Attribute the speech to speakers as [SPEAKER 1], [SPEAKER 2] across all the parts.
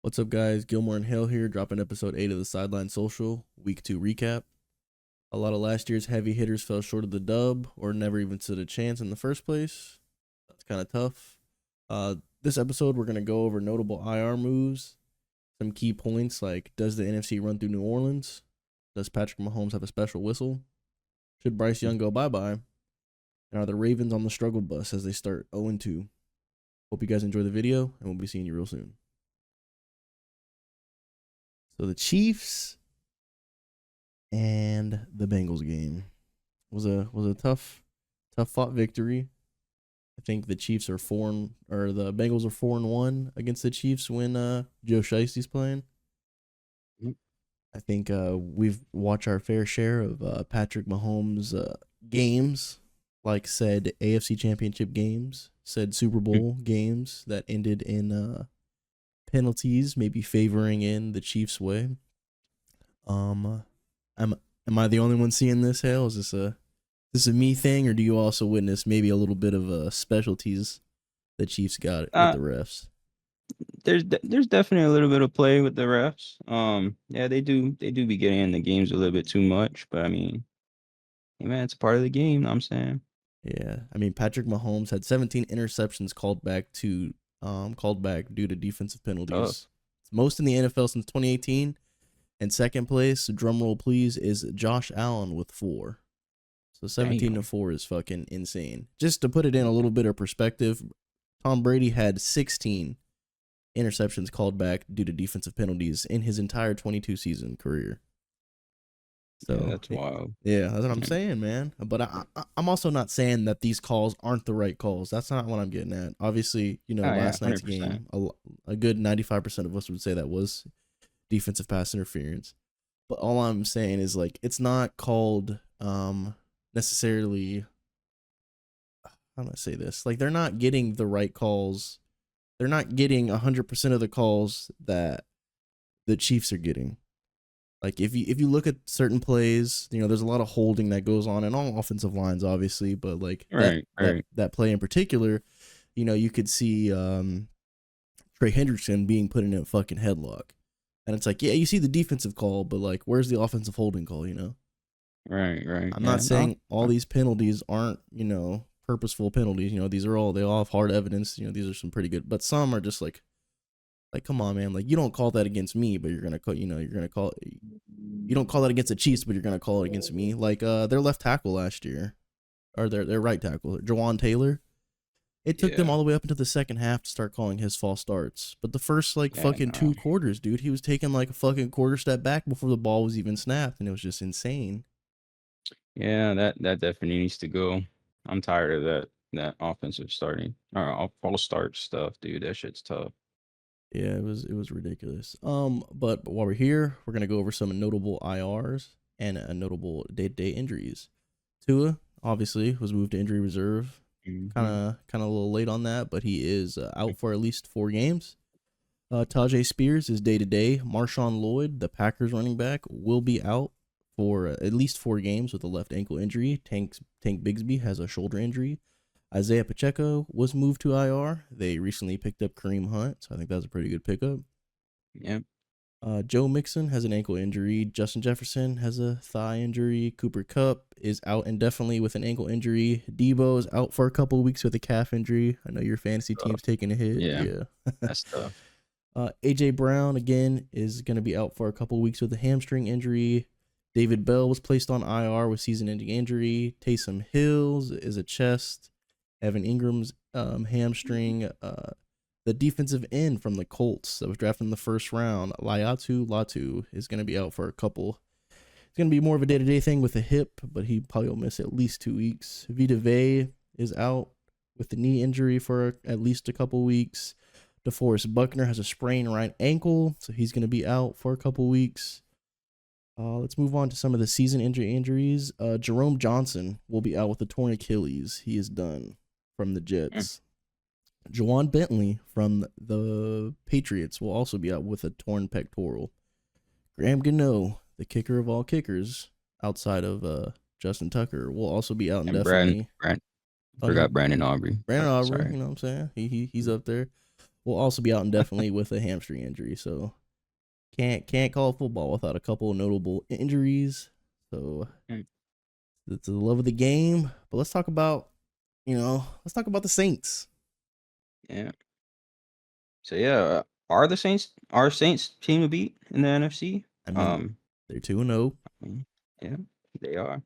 [SPEAKER 1] What's up, guys? Gilmore and Hale here, dropping episode 8 of the Sideline Social, week 2 recap. A lot of last year's heavy hitters fell short of the dub or never even stood a chance in the first place. That's kind of tough. This episode, we're going to go over notable IR moves, some key points like, does the NFC run through New Orleans? Does Patrick Mahomes have a special whistle? Should Bryce Young go bye-bye? And are the Ravens on the struggle bus as they start 0-2? Hope you guys enjoy the video, and we'll be seeing you real soon. So the Chiefs and the Bengals game was a tough fought victory. I think the Chiefs are the Bengals are 4-1 against the Chiefs when Joe Shiesty's playing. I think we've watched our fair share of Patrick Mahomes games, like said AFC Championship games, said Super Bowl games that ended in penalties, maybe favoring in the Chiefs' way. Am I the only one seeing this, Hale? Is this a me thing, or do you also witness maybe a little bit of specialties the Chiefs got with the refs?
[SPEAKER 2] There's definitely a little bit of play with the refs. Yeah, they do be getting in the games a little bit too much, but I mean, hey man, it's a part of the game, I'm saying.
[SPEAKER 1] Yeah, I mean, Patrick Mahomes had 17 interceptions called back due to defensive penalties. It's most in the NFL since 2018. And second place, drum roll please, is Josh Allen with 4. So 17-4 is fucking insane. Just to put it in a little bit of perspective, Tom Brady had 16 interceptions called back due to defensive penalties in his entire 22 season career. So
[SPEAKER 2] yeah, that's wild.
[SPEAKER 1] Yeah, that's what I'm saying, man. But I'm also not saying that these calls aren't the right calls. That's not what I'm getting at. Obviously, last night's game, a good 95% of us would say that was defensive pass interference. But all I'm saying is, like, it's not called necessarily, how do I say this? Like, they're not getting the right calls. They're not getting 100% of the calls that the Chiefs are getting. Like, if you look at certain plays, there's a lot of holding that goes on in all offensive lines, obviously, but like that play in particular, you could see Trey Hendrickson being put in a fucking headlock. And it's like, yeah, you see the defensive call, but like, where's the offensive holding call,
[SPEAKER 2] Right.
[SPEAKER 1] I'm not saying all these penalties aren't, purposeful penalties. They all have hard evidence. These are some pretty good, but some are just like, come on, man. Like, you don't call that against me, but you don't call that against the Chiefs, but you're going to call it against me. Like, their left tackle last year, or their right tackle, Jawan Taylor. It took them all the way up into the second half to start calling his false starts. But the first, fucking 2 quarters, dude, he was taking, like, a fucking quarter step back before the ball was even snapped, and it was just insane.
[SPEAKER 2] Yeah, that definitely needs to go. I'm tired of that offensive starting or false start stuff, dude. That shit's tough.
[SPEAKER 1] Yeah, it was ridiculous. But while we're here, we're gonna go over some notable IRs and notable day-to-day injuries. Tua obviously was moved to injury reserve. Kind of a little late on that, but he is out for at least 4 games. Tajay Spears is day-to-day. Marshawn Lloyd, the Packers running back, will be out for at least 4 games with a left ankle injury. Tank Bigsby has a shoulder injury. Isaiah Pacheco was moved to IR. They recently picked up Kareem Hunt, so I think that was a pretty good pickup.
[SPEAKER 2] Yep.
[SPEAKER 1] Joe Mixon has an ankle injury. Justin Jefferson has a thigh injury. Cooper Kupp is out indefinitely with an ankle injury. Debo is out for a couple of weeks with a calf injury. I know your fantasy team's taking a hit.
[SPEAKER 2] Yeah. That's tough.
[SPEAKER 1] AJ Brown, again, is going to be out for a couple of weeks with a hamstring injury. David Bell was placed on IR with season-ending injury. Taysom Hills is a chest. Evan Ingram's hamstring. The defensive end from the Colts that was drafted in the first round, Latu, is going to be out for a couple. It's going to be more of a day-to-day thing with a hip, but he probably will miss at least 2 weeks. Vita Vea is out with the knee injury for at least a couple weeks. DeForest Buckner has a sprained right ankle, so he's going to be out for a couple weeks. Let's move on to some of the season injuries. Jerome Johnson will be out with a torn Achilles. He is done from the Jets. Juwan Bentley from the Patriots will also be out with a torn pectoral. Graham Gano, the kicker of all kickers, outside of Justin Tucker, will also be out indefinitely.
[SPEAKER 2] Forgot Brandon Aubrey.
[SPEAKER 1] Brandon Aubrey, you know what I'm saying? He's up there. will also be out indefinitely with a hamstring injury. So can't call football without a couple of notable injuries. So
[SPEAKER 2] Mm,
[SPEAKER 1] it's the love of the game. But let's talk about the Saints.
[SPEAKER 2] yeah. So yeah, are Saints team to beat in the NFC?
[SPEAKER 1] I mean,
[SPEAKER 2] Um,
[SPEAKER 1] they're 2-0.
[SPEAKER 2] mm, yeah, they are.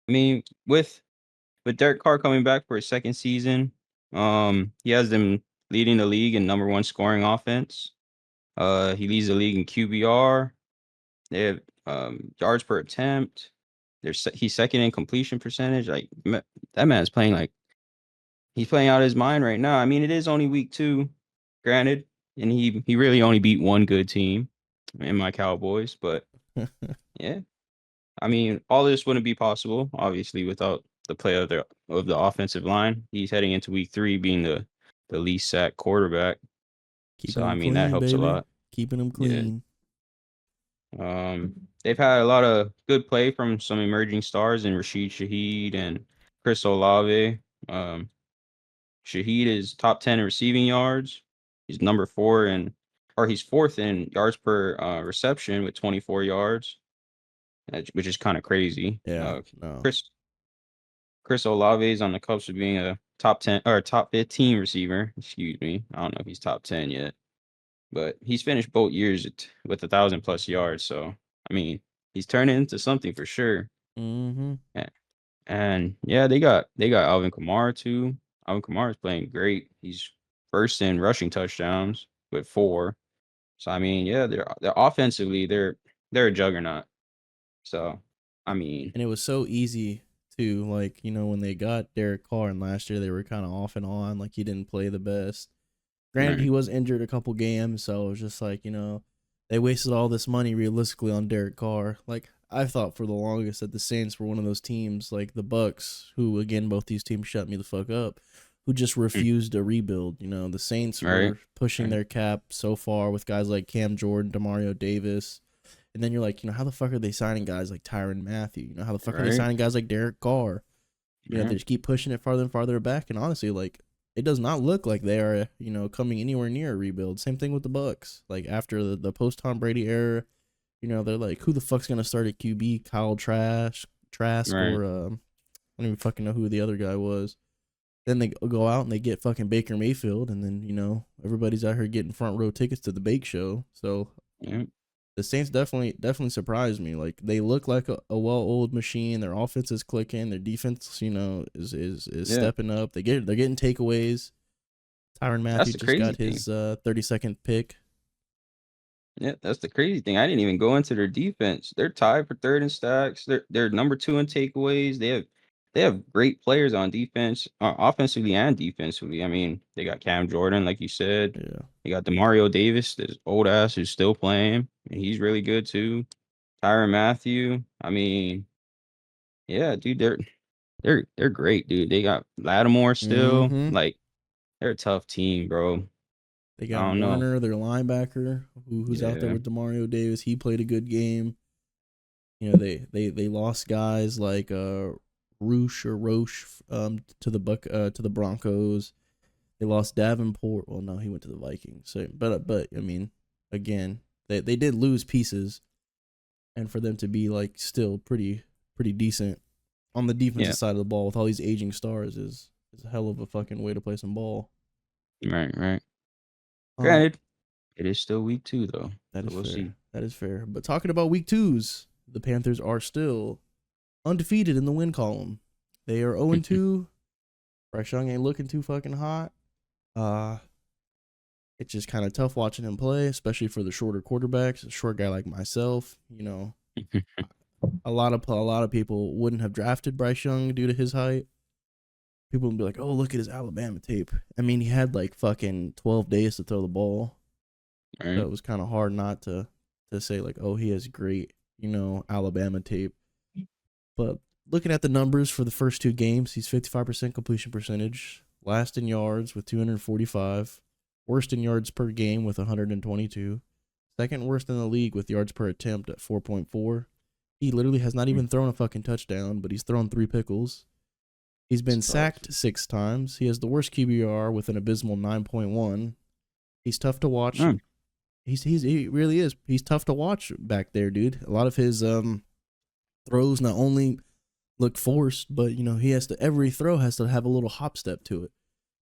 [SPEAKER 2] I mean, with Derek Carr coming back for his second season, he has them leading the league in number one scoring offense. He leads the league in QBR. They have yards per attempt. He's second in completion percentage. That man's playing like he's playing out of his mind right now. I mean, it is only week 2, granted, and he really only beat one good team in my Cowboys. But yeah, I mean, all this wouldn't be possible, obviously, without the play of the offensive line. He's heading into week 3 being the least sacked quarterback.
[SPEAKER 1] Keeping
[SPEAKER 2] So I
[SPEAKER 1] them
[SPEAKER 2] mean that
[SPEAKER 1] clean,
[SPEAKER 2] helps a
[SPEAKER 1] baby.
[SPEAKER 2] lot.
[SPEAKER 1] Keeping them
[SPEAKER 2] Yeah.
[SPEAKER 1] clean.
[SPEAKER 2] They've had a lot of good play from some emerging stars in Rashid Shaheed and Chris Olave. Um, Shaheed is top 10 in receiving yards. He's number 4 he's fourth in yards per reception with 24 yards, which is kind of crazy.
[SPEAKER 1] Yeah, no.
[SPEAKER 2] Chris Chris Olave is on the cusp of being a top 10 or top 15 receiver. Excuse me. I don't know if he's top 10 yet, but he's finished both years with 1,000+ yards. So I mean, he's turning into something for sure.
[SPEAKER 1] Mm-hmm.
[SPEAKER 2] A- And yeah, they got Alvin Kamara too. Alvin Kamara is playing great. He's first in rushing touchdowns with 4. So I mean, yeah, they're offensively they're a juggernaut. So I mean,
[SPEAKER 1] And it was so easy to, like, when they got Derek Carr and last year they were kind of off and on, like he didn't play the best. Granted, he
[SPEAKER 2] right,
[SPEAKER 1] was injured a couple games, so it was just like, they wasted all this money realistically on Derek Carr. Like, I thought for the longest that the Saints were one of those teams like the Bucks, who again both these teams shut me the fuck up, who just
[SPEAKER 2] mm,
[SPEAKER 1] refused to rebuild. The Saints
[SPEAKER 2] right,
[SPEAKER 1] were pushing
[SPEAKER 2] right,
[SPEAKER 1] their cap so far with guys like Cam Jordan, Demario Davis. And then you're like, how the fuck are they signing guys like Tyrann Mathieu? How the fuck are they
[SPEAKER 2] right,
[SPEAKER 1] signing guys like Derek Carr? They
[SPEAKER 2] right.
[SPEAKER 1] just keep pushing it farther and farther back. And honestly, like, it does not look like they are, coming anywhere near a rebuild. Same thing with the Bucks. Like, after the post Tom Brady era, they're like, who the fuck's gonna start at QB? Kyle Trask,
[SPEAKER 2] Right.
[SPEAKER 1] or I don't even fucking know who the other guy was. Then they go out and they get fucking Baker Mayfield, and then everybody's out here getting front row tickets to the Bake Show. So
[SPEAKER 2] Yeah.
[SPEAKER 1] the Saints definitely surprised me. Like, they look like a well-oiled machine. Their offense is clicking. Their defense, is
[SPEAKER 2] Yeah.
[SPEAKER 1] stepping up. They're getting takeaways. Tyrann
[SPEAKER 2] That's
[SPEAKER 1] Mathieu
[SPEAKER 2] the
[SPEAKER 1] just
[SPEAKER 2] crazy
[SPEAKER 1] got
[SPEAKER 2] thing.
[SPEAKER 1] his 32nd pick.
[SPEAKER 2] Yeah, that's the crazy thing. I didn't even go into their defense. They're tied for third in stacks. They're number 2 in takeaways. They have great players on defense, offensively and defensively. I mean, they got Cam Jordan, like you said.
[SPEAKER 1] Yeah,
[SPEAKER 2] They got Demario Davis, this old ass who's still playing, and he's really good too. Tyrann Mathieu. I mean, yeah, dude, they're great, dude. They got Lattimore still.
[SPEAKER 1] mm-hmm.
[SPEAKER 2] Like, they're a tough team, bro.
[SPEAKER 1] They
[SPEAKER 2] I
[SPEAKER 1] got
[SPEAKER 2] don't know.
[SPEAKER 1] Werner, their linebacker, who's out there
[SPEAKER 2] Yeah,
[SPEAKER 1] with Demario Davis. He played a good game. They lost guys like Roche to the Broncos. They lost Davenport. Well, no, he went to the Vikings. So, but I mean, again, they did lose pieces, and for them to be like still pretty decent on the defensive
[SPEAKER 2] yeah,
[SPEAKER 1] side of the ball with all these aging stars is a hell of a fucking way to play some ball.
[SPEAKER 2] right, right.
[SPEAKER 1] Um,
[SPEAKER 2] Granted, it is still week 2 though,
[SPEAKER 1] that
[SPEAKER 2] so
[SPEAKER 1] is
[SPEAKER 2] we'll
[SPEAKER 1] fair.
[SPEAKER 2] see.
[SPEAKER 1] That is fair. But talking about week twos, the Panthers are still undefeated in the win column. They are 0-2. Bryce Young ain't looking too fucking hot. Uh, it's just kind of tough watching him play, especially for the shorter quarterbacks. A short guy like myself, a lot of people wouldn't have drafted Bryce Young due to his height. People would be like, "Oh, look at his Alabama tape." I mean, he had like fucking 12 days to throw the ball, so
[SPEAKER 2] Right?
[SPEAKER 1] it was kind of hard not to say like, "Oh, he has great, Alabama tape." But looking at the numbers for the first 2 games, he's 55% completion percentage, last in yards with 245, worst in yards per game with 122, second worst in the league with yards per attempt at 4.4. He literally has not
[SPEAKER 2] Mm,
[SPEAKER 1] even thrown a fucking touchdown, but he's thrown 3 pickles. He's
[SPEAKER 2] it's
[SPEAKER 1] been
[SPEAKER 2] tough.
[SPEAKER 1] sacked 6 times. He has the worst QBR with an abysmal 9.1. He's tough to watch.
[SPEAKER 2] Mm,
[SPEAKER 1] He really is. He's tough to watch back there, dude. A lot of his throws not only look forced, but he has to every throw has to have a little hop step to it.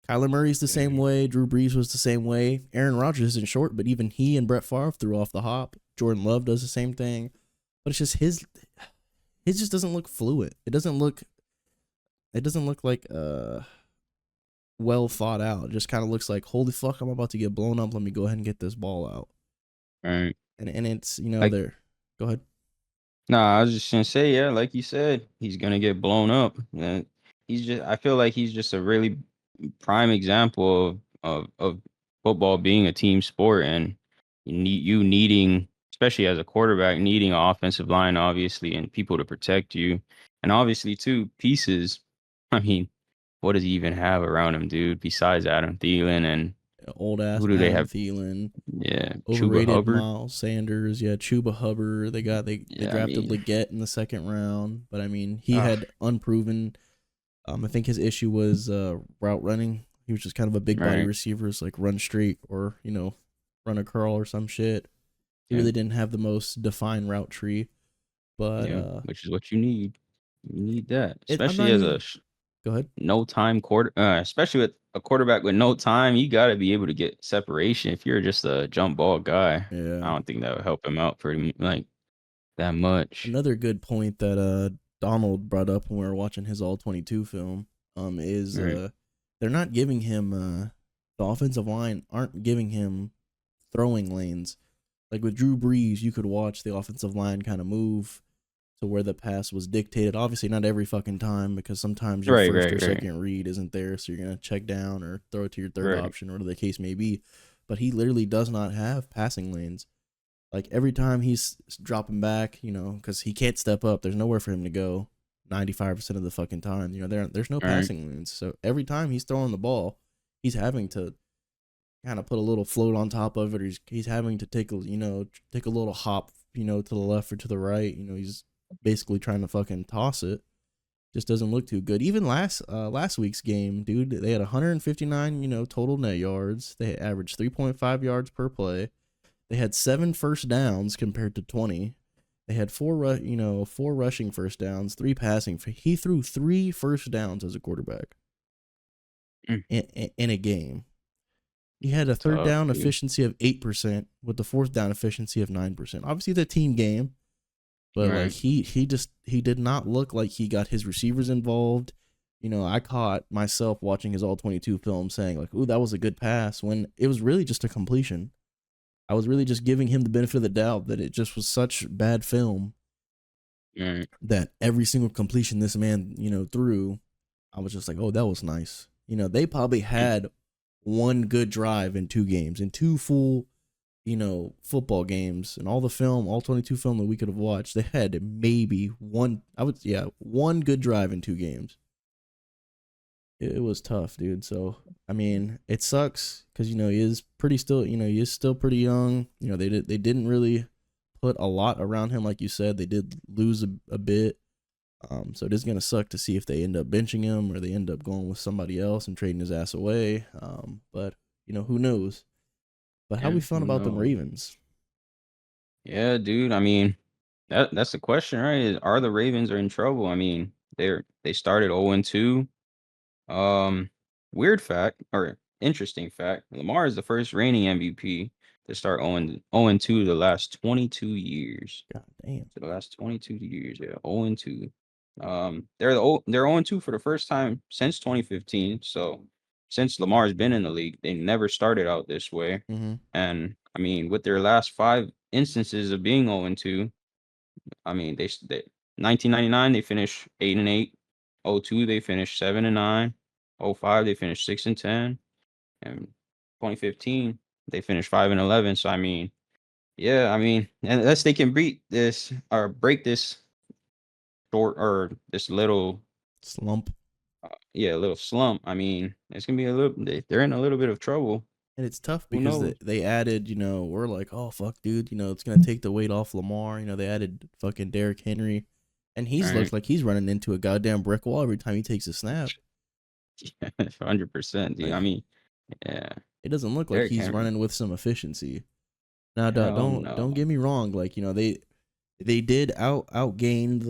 [SPEAKER 1] Kyler Murray's the same
[SPEAKER 2] mm,
[SPEAKER 1] way. Drew Brees was the same way. Aaron Rodgers isn't short, but even he and Brett Favre threw off the hop. Jordan Love does the same thing, but it's just his. His just doesn't look fluid. It doesn't look. It doesn't look like well thought out. It just kind of looks like, holy fuck, I'm about to get blown up. Let me go ahead and get this ball out.
[SPEAKER 2] right.
[SPEAKER 1] And it's
[SPEAKER 2] Like,
[SPEAKER 1] there. Go ahead.
[SPEAKER 2] nah, I was just gonna say, yeah, like you said, he's gonna get blown up. And I feel like he's just a really prime example of football being a team sport, and you needing, especially as a quarterback, needing an offensive line, obviously, and people to protect you, and obviously too pieces. I mean, what does he even have around him, dude? Besides Adam Thielen, and
[SPEAKER 1] Old ass
[SPEAKER 2] who do they
[SPEAKER 1] Adam
[SPEAKER 2] have?
[SPEAKER 1] Thielen,
[SPEAKER 2] Yeah, Chuba
[SPEAKER 1] overrated
[SPEAKER 2] Hubbard.
[SPEAKER 1] Miles Sanders, yeah, Chuba Hubbard. They
[SPEAKER 2] Yeah, I
[SPEAKER 1] drafted
[SPEAKER 2] mean,
[SPEAKER 1] Leggett in the second round, but I mean he
[SPEAKER 2] ah,
[SPEAKER 1] had unproven. I think his issue was route running. He was just kind of a big body
[SPEAKER 2] right.
[SPEAKER 1] receiver, so like run straight or run a curl or some shit. He
[SPEAKER 2] Yeah,
[SPEAKER 1] really didn't have the most defined route tree, but
[SPEAKER 2] yeah, which is what you need. You need that,
[SPEAKER 1] I'm
[SPEAKER 2] especially
[SPEAKER 1] not
[SPEAKER 2] as
[SPEAKER 1] even. Go ahead.
[SPEAKER 2] no time especially with a quarterback with no time. You got to be able to get separation. If you're just a jump ball guy, I
[SPEAKER 1] Yeah.
[SPEAKER 2] don't think that would help him out like that much.
[SPEAKER 1] Another good point that Donald brought up when we were watching his all 22 film is
[SPEAKER 2] Right,
[SPEAKER 1] they're not giving him the offensive line aren't giving him throwing lanes. Like with Drew Brees, you could watch the offensive line kind of move to where the pass was dictated. Obviously, not every fucking time because sometimes your
[SPEAKER 2] right,
[SPEAKER 1] first or
[SPEAKER 2] right, right,
[SPEAKER 1] second read isn't there, so you're gonna check down or throw it to your third
[SPEAKER 2] right.
[SPEAKER 1] option, or whatever the case may be. But he literally does not have passing lanes. Like every time he's dropping back, because he can't step up, there's nowhere for him to go. 95% of the fucking time, there's no
[SPEAKER 2] All right,
[SPEAKER 1] passing lanes. So every time he's throwing the ball, he's having to kind of put a little float on top of it. Or he's having to take a little hop, to the left or to the right. He's basically trying to fucking toss it. Just doesn't look too good. Even last week's game, dude, they had 159, total net yards. They averaged 3.5 yards per play. They had 7 first downs compared to 20. They had four rushing first downs, 3 passing. He threw 3 first downs as a quarterback
[SPEAKER 2] mm,
[SPEAKER 1] in a game. He had a third
[SPEAKER 2] tough,
[SPEAKER 1] down
[SPEAKER 2] dude.
[SPEAKER 1] efficiency of 8% with the fourth down efficiency of 9%. Obviously, the team game, but like
[SPEAKER 2] Right,
[SPEAKER 1] he did not look like he got his receivers involved. I caught myself watching his all 22 film saying like, "Ooh, that was a good pass," when it was really just a completion. I was really just giving him the benefit of the doubt that it just was such bad film
[SPEAKER 2] right,
[SPEAKER 1] that every single completion this man, threw, I was just like, oh, that was nice. They probably
[SPEAKER 2] mm,
[SPEAKER 1] had one good drive in 2 games, in 2 full, football games, and all the film, all 22 film that we could have watched. They had maybe one good drive in 2 games. It was tough, dude. So I mean, it sucks because he is pretty still. He is still pretty young. They didn't really put a lot around him, like you said. They did lose a bit. So it is gonna suck to see if they end up benching him or they end up going with somebody else and trading his ass away. But who knows? But how
[SPEAKER 2] yeah,
[SPEAKER 1] we feeling
[SPEAKER 2] who
[SPEAKER 1] about them
[SPEAKER 2] knows?
[SPEAKER 1] Ravens?
[SPEAKER 2] Yeah, dude. I mean, that's the question, right? Are the Ravens are in trouble? I mean, they started 0-2. Um, Weird fact or interesting fact: Lamar is the first reigning MVP to start 0-2 the last 22 years.
[SPEAKER 1] God damn.
[SPEAKER 2] So the last 22 years, yeah, 0-2. They're 0-2 for the first time since 2015. So since Lamar's been in the league, they never started out this way.
[SPEAKER 1] Mm-hmm.
[SPEAKER 2] And I mean, with their last 5 instances of being 0-2, I mean, they 1999 they finished 8-8. 0-2 they finished 7-9. 0-5 they finished 6-10, and 2015 they finished 5-11. So I mean, yeah, I mean, unless they can beat this or break this short or this little,
[SPEAKER 1] Slump.
[SPEAKER 2] yeah, little slump. I mean, it's gonna be a little. They're in a little bit of trouble.
[SPEAKER 1] And it's tough
[SPEAKER 2] Who
[SPEAKER 1] because
[SPEAKER 2] knows?
[SPEAKER 1] they added, we're like, oh fuck, dude, it's gonna take the weight off Lamar. They added fucking Derrick Henry, and he's
[SPEAKER 2] Right?
[SPEAKER 1] looks like he's running into a goddamn brick wall every time he takes a snap.
[SPEAKER 2] 100%, dude. I
[SPEAKER 1] Like
[SPEAKER 2] mean. Yeah.
[SPEAKER 1] It doesn't look like
[SPEAKER 2] Derrick
[SPEAKER 1] he's
[SPEAKER 2] Henry.
[SPEAKER 1] running with some efficiency. Now,
[SPEAKER 2] Hell
[SPEAKER 1] don't
[SPEAKER 2] no.
[SPEAKER 1] get me wrong. Like, they did outgain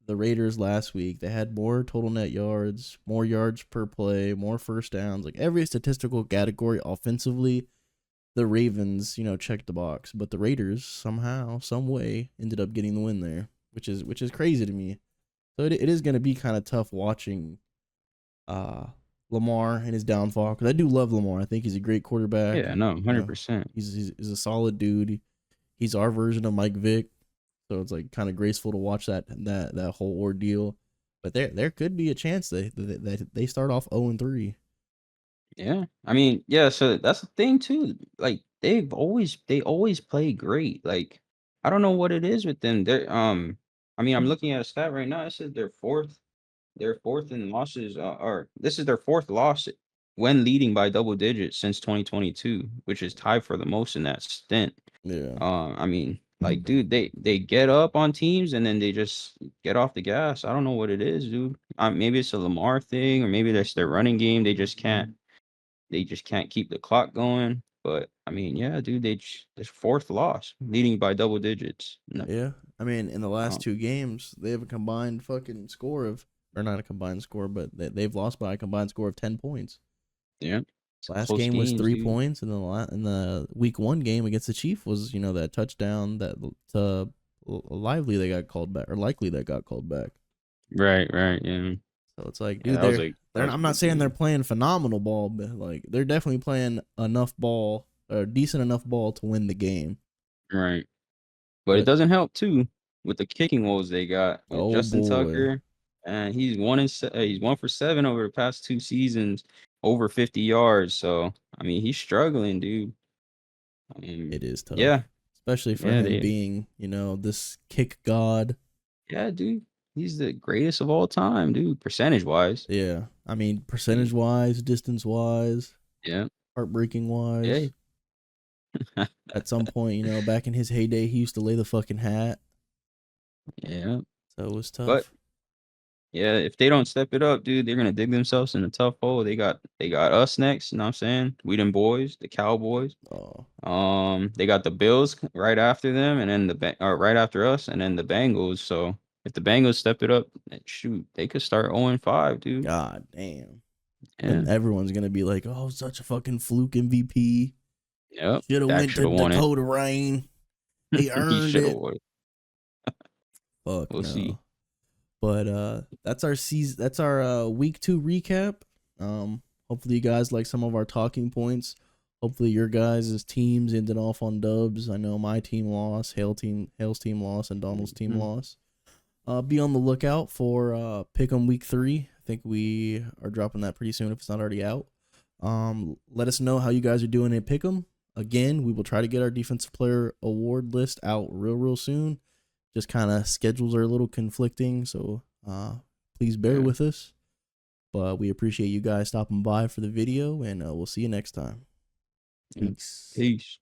[SPEAKER 1] the Raiders last week. They had more total net yards, more yards per play, more first downs. Like every statistical category offensively, the Ravens, checked the box. But the Raiders somehow, some way, ended up getting the win there, which is crazy to me. So it is going to be kind of tough watching uh Lamar and his downfall, because I do love Lamar. I think he's a great quarterback.
[SPEAKER 2] Yeah, no,
[SPEAKER 1] You know,
[SPEAKER 2] 100%.
[SPEAKER 1] he's a solid dude. He's our version of Mike Vick, so it's like kind of graceful to watch that whole ordeal. But there could be a chance they start off 0-3.
[SPEAKER 2] Yeah. I mean, yeah, so that's the thing too. Like they always play great. Like I don't know what it is with them. I mean, I'm looking at a stat right now. It says they're fourth in losses, or this is their fourth loss when leading by double digits since 2022, which is tied for the most in that stint.
[SPEAKER 1] Yeah,
[SPEAKER 2] I mean, like, dude, they get up on teams and then they just get off the gas. I don't know what it is, dude. Maybe it's a Lamar thing, or maybe that's their running game. They just can't keep the clock going. But I mean, yeah, dude, this fourth loss, leading by double digits. No,
[SPEAKER 1] yeah. I mean, in the last
[SPEAKER 2] um,
[SPEAKER 1] two games, they have a combined fucking score of, or not a combined score, but they've lost by a combined score of 10 points.
[SPEAKER 2] yeah, it's
[SPEAKER 1] Last
[SPEAKER 2] close
[SPEAKER 1] game was
[SPEAKER 2] games,
[SPEAKER 1] three
[SPEAKER 2] dude.
[SPEAKER 1] points, and then in the week one game against the Chief was that touchdown that to Lively they got called back, or likely that got called back.
[SPEAKER 2] Right, right, yeah,
[SPEAKER 1] So it's like,
[SPEAKER 2] yeah.
[SPEAKER 1] dude,
[SPEAKER 2] That was a that was a
[SPEAKER 1] I'm not
[SPEAKER 2] good
[SPEAKER 1] saying they're
[SPEAKER 2] game.
[SPEAKER 1] playing phenomenal ball, but like they're definitely playing enough ball, or decent enough ball to win the game.
[SPEAKER 2] Right. But it
[SPEAKER 1] But
[SPEAKER 2] doesn't help too with the kicking woes they got with
[SPEAKER 1] oh
[SPEAKER 2] Justin
[SPEAKER 1] boy,
[SPEAKER 2] Tucker, and he's 1 for 7 over the past 2 seasons, over 50 yards. So I mean, he's struggling, dude.
[SPEAKER 1] it is
[SPEAKER 2] Yeah,
[SPEAKER 1] tough, especially for
[SPEAKER 2] yeah,
[SPEAKER 1] him being this kick god.
[SPEAKER 2] yeah, dude. He's the greatest of all time, dude. Percentage wise,
[SPEAKER 1] Yeah, I mean
[SPEAKER 2] I mean,
[SPEAKER 1] percentage wise, distance wise,
[SPEAKER 2] yeah,
[SPEAKER 1] heartbreaking
[SPEAKER 2] yeah,
[SPEAKER 1] wise. At some point, back in his heyday, he used to lay the fucking hat,
[SPEAKER 2] yeah.
[SPEAKER 1] so it was
[SPEAKER 2] But
[SPEAKER 1] tough.
[SPEAKER 2] yeah, if they don't step it up, dude, they're gonna dig themselves in a tough hole. They got us next. You know what I'm saying? We them boys, the Cowboys.
[SPEAKER 1] Oh
[SPEAKER 2] They got the Bills right after them, and then or right after us, and then the Bengals. So if the Bengals step it up, shoot, they could start 0-5, dude.
[SPEAKER 1] god damn.
[SPEAKER 2] Yeah,
[SPEAKER 1] Then everyone's gonna be like, "Oh, such a fucking fluke MVP.
[SPEAKER 2] yep.
[SPEAKER 1] Should have
[SPEAKER 2] Dak
[SPEAKER 1] went
[SPEAKER 2] should
[SPEAKER 1] to
[SPEAKER 2] have won it.
[SPEAKER 1] Dakota Rain. He
[SPEAKER 2] He
[SPEAKER 1] earned
[SPEAKER 2] should have
[SPEAKER 1] it."
[SPEAKER 2] won it.
[SPEAKER 1] Fuck
[SPEAKER 2] We'll see.
[SPEAKER 1] no. But that's our season. That's our week 2 recap. Hopefully you guys like some of our talking points. Hopefully your guys' teams ended off on dubs. I know my team lost, Hale's team lost, and Donald's team
[SPEAKER 2] Mhm.
[SPEAKER 1] lost. Be on the lookout for Pick'em Week 3. I think we are dropping that pretty soon if it's not already out. Let us know how you guys are doing in Pick'em. Again, we will try to get our defensive player award list out real soon. Just kind of schedules are a little conflicting, so please bear
[SPEAKER 2] Yeah.
[SPEAKER 1] with us. But we appreciate you guys stopping by for the video, and we'll see you next time.
[SPEAKER 2] Yeah.
[SPEAKER 1] Peace.
[SPEAKER 2] Peace.